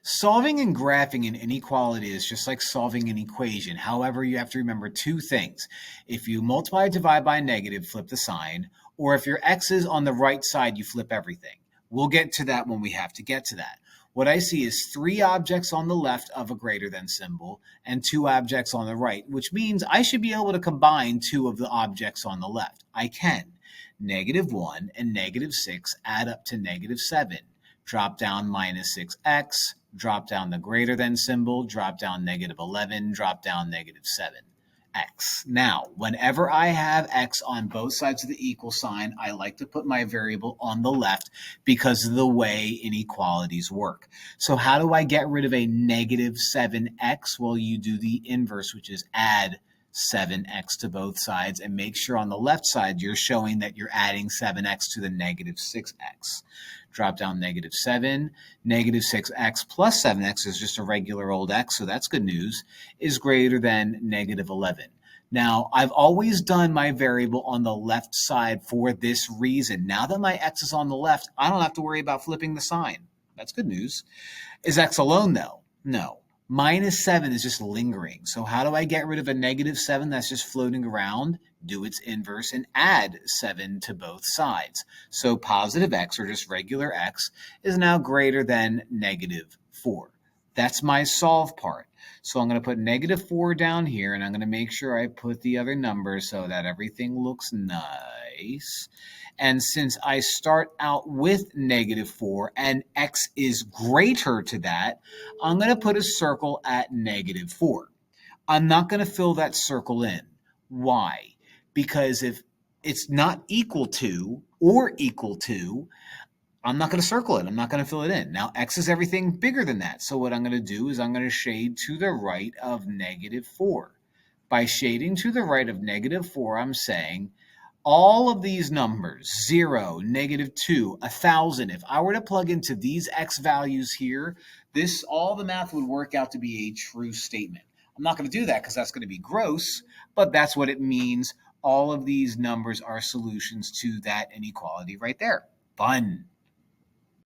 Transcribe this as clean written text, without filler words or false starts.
Solving and graphing an inequality is just like solving an equation. However, you have to remember two things. If you multiply or divide by a negative, flip the sign, or if your x is on the right side, you flip everything. We'll get to that when we have to get to that. What I see is 3 objects on the left of a greater than symbol and 2 objects on the right, which means I should be able to combine 2 of the objects on the left. I can. -1 and -6 add up to -7. Drop down -6x, drop down the greater than symbol, drop down -11, drop down -7x. Now, whenever I have x on both sides of the equal sign, I like to put my variable on the left because of the way inequalities work. So how do I get rid of a -7x? Well, you do the inverse, which is add 7x to both sides, and make sure on the left side you're showing that you're adding 7x to the -6x. Drop down -7, -6x plus 7x is just a regular old x, so that's good news, is greater than -11. Now, I've always done my variable on the left side for this reason. Now that my x is on the left, I don't have to worry about flipping the sign. That's good news. Is x alone, though? No. -7 is just lingering. So how do I get rid of a -7 that's just floating around? Do its inverse and add 7 to both sides. So positive x, or just regular x, is now greater than -4. That's my solve part. So I'm going to put -4 down here, and I'm going to make sure I put the other numbers so that everything looks nice. And since I start out with -4 and x is greater to that, I'm going to put a circle at -4. I'm not going to fill that circle in. Why? Because if it's not equal to or equal to, I'm not going to circle it. I'm not going to fill it in. Now, x is everything bigger than that. So what I'm going to do is I'm going to shade to the right of -4. By shading to the right of -4, I'm saying all of these numbers, 0, -2, 1,000, if I were to plug into these x values here, all the math would work out to be a true statement. I'm not going to do that because that's going to be gross, but that's what it means. All of these numbers are solutions to that inequality right there. Fun.